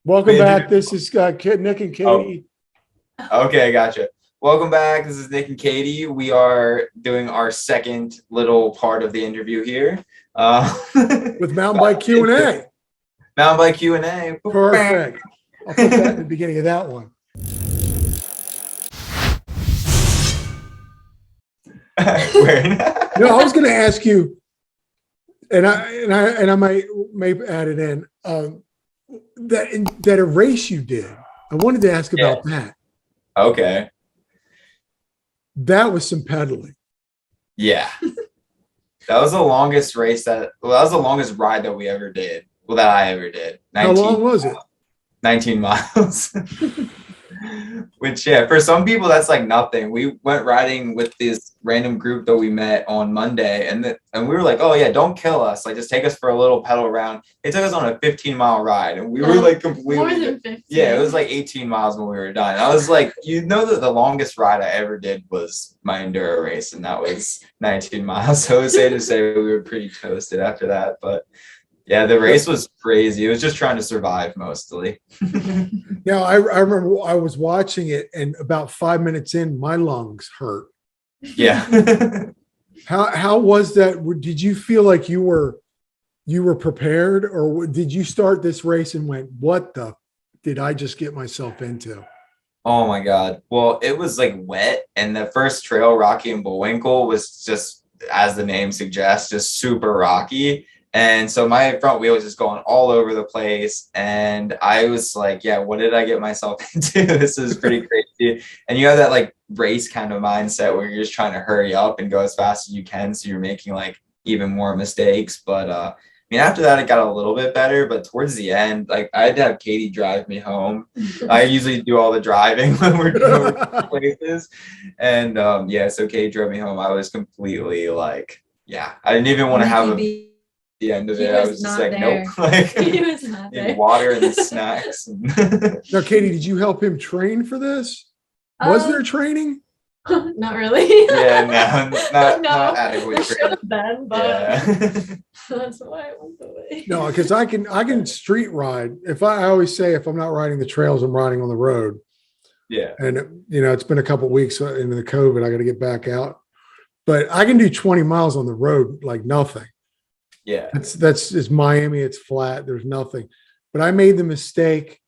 Welcome back. This is Nick and Oh, Katie. okay, gotcha. Welcome back. This is Nick and Katie. We are doing our second little part of the interview here. With Mountain Bike Q&A. Mountain Bike Q&A. Perfect. I'll put that in the beginning of that one. No, I was going to ask you, and I may add it in, that a race you did. I wanted to ask about that. Okay. That was some pedaling. Yeah. That was the longest that was the longest ride that we ever did. Well, that I ever did. How long was it? 19 miles. Which, yeah, for some people, that's like nothing. We went riding with this random group that we met on Monday, and we were like, oh, yeah, don't kill us. Like, just take us for a little pedal round. They took us on a 15-mile ride, and we were like completely. More than 15. Yeah, it was like 18 miles when we were done. I was like, that the longest ride I ever did was my enduro race, and that was 19 miles. So it was safe to say we were pretty toasted after that. But yeah, the race was crazy. It was just trying to survive mostly. Now, I remember I was watching it, and about 5 minutes in, my lungs hurt. Yeah. How was that? Did you feel like you were prepared, or did you start this race and went, what the did I just get myself into? Oh my God. Well, it was like wet, and the first trail, Rocky and Bullwinkle, was just, as the name suggests, just super rocky. And so my front wheel was just going all over the place. And I was like, yeah, what did I get myself into? This is pretty crazy. And you have that like race kind of mindset where you're just trying to hurry up and go as fast as you can. So you're making like even more mistakes. But I mean, after that, it got a little bit better. But towards the end, like I had to have Katie drive me home. I usually do all the driving when we're going places. And yeah, so Katie drove me home. I was completely like, yeah, I didn't even want to have the end of it. I was just like, there. nope. Like He was not there. Water and the snacks. Now, Katie, did you help him train for this? Was there training? Not really. Yeah, no, not there adequate. should have been, but Yeah. that's why I went away. No, because I can street ride. I always say if I'm not riding the trails, I'm riding on the road. Yeah. And it's been a couple of weeks into the COVID. I got to get back out, but I can do 20 miles on the road like nothing. Yeah. It's Miami. It's flat. There's nothing. But I made the mistake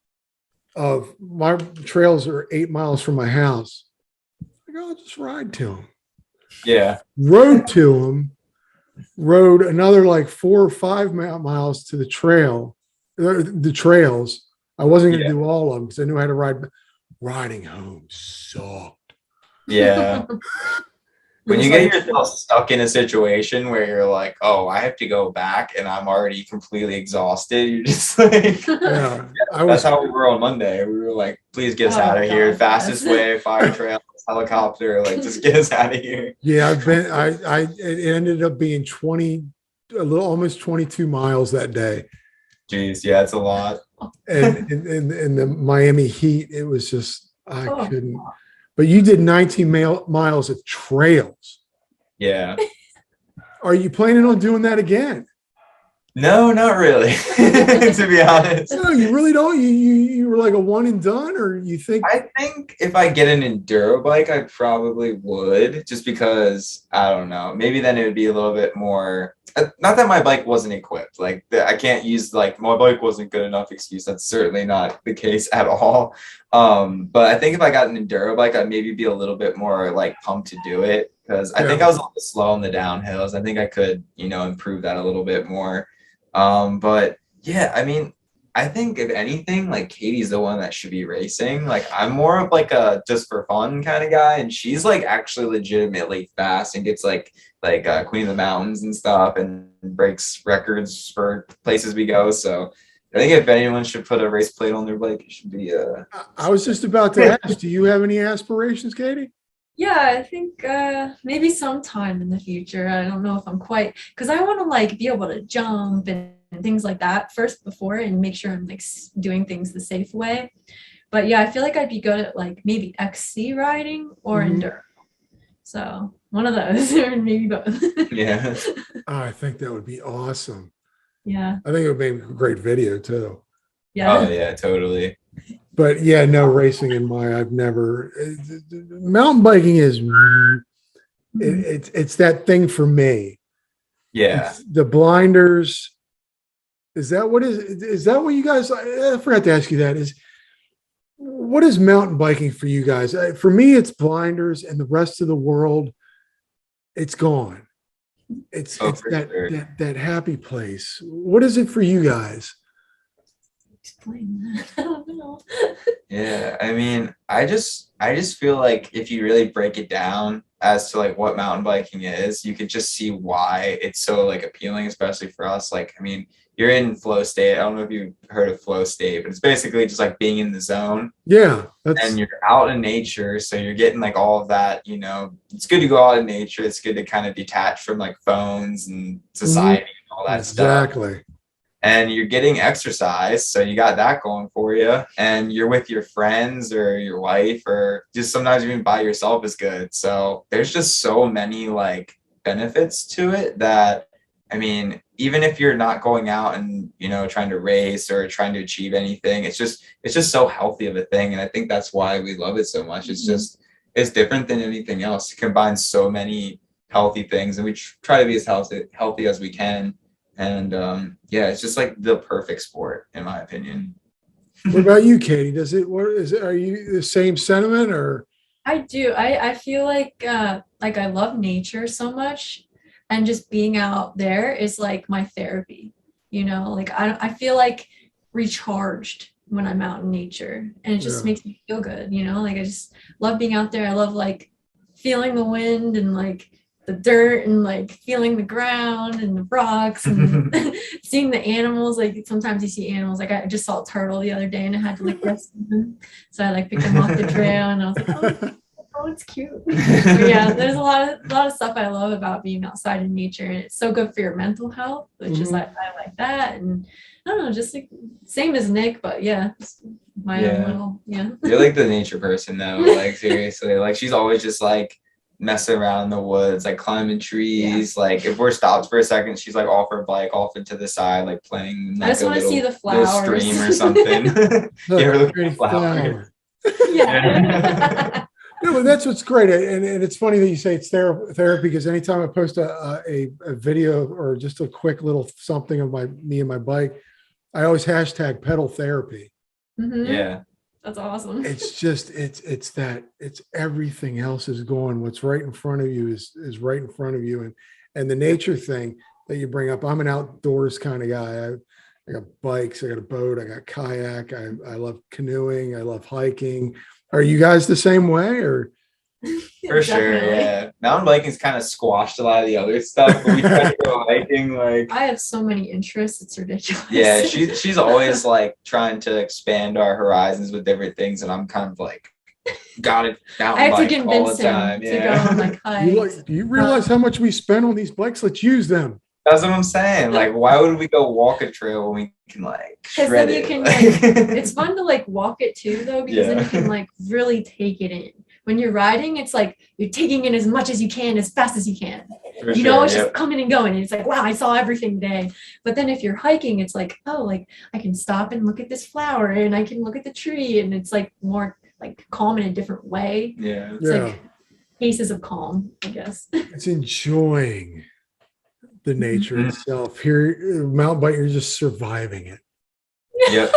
of my trails are 8 miles from my house. I go, I'll just ride to them. Yeah. Rode to them. Rode another like 4 or 5 miles to the trails. I wasn't going to do all of them because I knew how to ride. Riding home sucked. Yeah. When you get yourself stuck in a situation where you're like, oh, I have to go back and I'm already completely exhausted, you're just like, yeah, that's how we were on Monday. We were like, please get us out of here. Fastest way, fire trail, helicopter, like just get us out of here. Yeah, it ended up being almost 22 miles that day. Jeez, yeah, it's a lot. And in the Miami heat, it was just, I couldn't. But you did 19 miles of trails. Yeah. Are you planning on doing that again? No, not really, to be honest. No, you really don't? You were like a one and done, or you think? I think if I get an enduro bike, I probably would, just because, I don't know, maybe then it would be a little bit more, not that my bike wasn't equipped, like I can't use like my bike wasn't good enough excuse. That's certainly not the case at all. But I think if I got an enduro bike, I'd maybe be a little bit more like pumped to do it, because I think I was a little slow on the downhills. I think I could, improve that a little bit more. But yeah, I mean, I think if anything, like Katie's the one that should be racing. Like I'm more of like a just for fun kind of guy, and she's like actually legitimately fast and gets like Queen of the Mountains and stuff, and breaks records for places we go. So I think if anyone should put a race plate on their bike, it should be I was just about to ask, do you have any aspirations, Katie? Yeah, I think maybe sometime in the future. I don't know if I'm quite, because I want to like be able to jump and things like that first before and make sure I'm like doing things the safe way. But yeah, I feel like I'd be good at like maybe XC riding or enduro. So one of those, or maybe both. Yeah. I think that would be awesome. Yeah. I think it would be a great video too. Yeah. Oh yeah, totally. But yeah, no racing in my, I've never, mountain biking is, it's that thing for me. Yeah. It's the blinders. Is that what you guys, I forgot to ask you that is, what is mountain biking for you guys? For me, it's blinders and the rest of the world, it's gone. Oh, It's for that, sure. that happy place. What is it for you guys? Explain that. I don't know. Yeah, I mean, I just feel like if you really break it down as to like what mountain biking is, you could just see why it's so like appealing, especially for us. Like, I mean, you're in flow state. I don't know if you've heard of flow state, but it's basically just like being in the zone Yeah, and that's, you're out in nature. So you're getting like all of that, it's good to go out in nature. It's good to kind of detach from like phones and mhm, society and all that stuff, exactly. and you're getting exercise, so you got that going for you, and you're with your friends or your wife, or just sometimes even by yourself is good. So there's just so many like benefits to it that, I mean, even if you're not going out and trying to race or trying to achieve anything, it's just so healthy of a thing, and I think that's why we love it so much. It's different than anything else. It combines so many healthy things, and we try to be as healthy as we can, and yeah, it's just like the perfect sport, in my opinion. What about you, Katie? Does it, what is it? Are you the same sentiment or? I do. I feel like I love nature so much, and just being out there is like my therapy. Like I feel like recharged when I'm out in nature, and it just Yeah. makes me feel good. Like I just love being out there. I love like feeling the wind and like the dirt and like feeling the ground and the rocks and seeing the animals. Like sometimes you see animals. Like I just saw a turtle the other day and I had to like rescue them. So I like picked them off the trail and I was like, oh, it's cute. But yeah, there's a lot of stuff I love about being outside in nature, and it's so good for your mental health, which is Mhm. like I like that. And I don't know, just like same as Nick, but yeah, just my own Yeah, little yeah. you're like the nature person though, like seriously. Like she's always just like messing around in the woods, like climbing Yeah. trees. Like if we're stopped for a second, she's like off her bike off into the side, like playing in, I like just a want to see little the little flowers. stream or something. You Look, ever look pretty at flowers? flower. Yeah. No, but that's what's great, and it's funny that you say it's therapy because anytime I post a video or just a quick little something of me and my bike, I always hashtag pedal therapy. Hmm. Yeah. That's awesome. It's just it's that it's everything else is going. What's right in front of you is right in front of you, and the nature thing that you bring up. I'm an outdoors kind of guy. I got bikes, I got a boat, I got kayak. I love canoeing, I love hiking. Are you guys the same way or? For sure, Definitely. yeah. Mountain biking's kind of squashed a lot of the other stuff, but we try to go hiking. Like, I have so many interests, it's ridiculous. yeah, she's always like trying to expand our horizons with different things, and I'm kind of like, got it I mountain have to bike all the convince him time. to go on Yeah, like hikes. Do you realize how much we spend on these bikes? Let's use them. that's what I'm saying. Like, why would we go walk a trail when we can like Because then shred you it? can like, it's fun to like walk it too though, because then you can Yeah, like really take it in. When you're riding, it's like you're taking in as much as you can, as fast as you can. for It's sure. just coming and going. And it's like, wow, I saw everything today. But then if you're hiking, it's like, oh, like I can stop and look at this flower and I can look at the tree. And it's like more like calm in a different way. Yeah. It's Yeah, like paces of calm, I guess. it's enjoying the nature Mhm. itself. Here, mountain bike, you're just surviving it. Yep.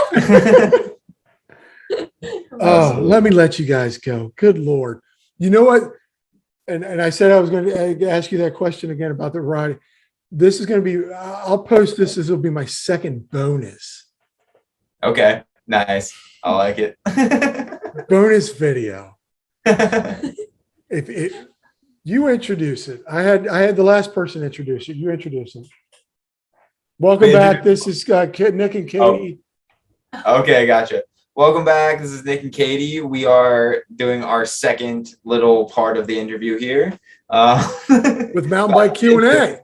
Oh, let Absolutely. me let you guys go. Good Lord. You know what? And I said I was going to ask you that question again about the ride. This is going to be, I'll post this. This will be my second Okay. Nice. I like it. bonus video. If it, you introduce it, I had the last person introduce it. You introduce it. Welcome back. This is Nick and Oh, Katie okay, gotcha. Welcome back. This is Nick and Katie. We are doing our second little part of the interview here. with Mountain Bike Q&A.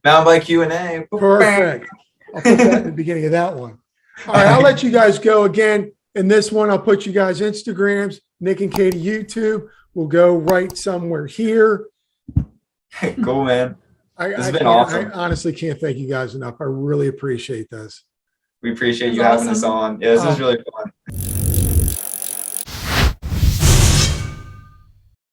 Mountain Bike Q&A. Perfect. I'll put that in the beginning of that one. All right, I'll let you guys go again. In this one, I'll put you guys Instagrams, Nick and Katie YouTube. We'll go right somewhere here. Cool, man. This I has been can't, I awesome. honestly can't thank you guys enough. I really appreciate this. We appreciate It was you having us awesome. on. Yeah, this was Oh. really fun.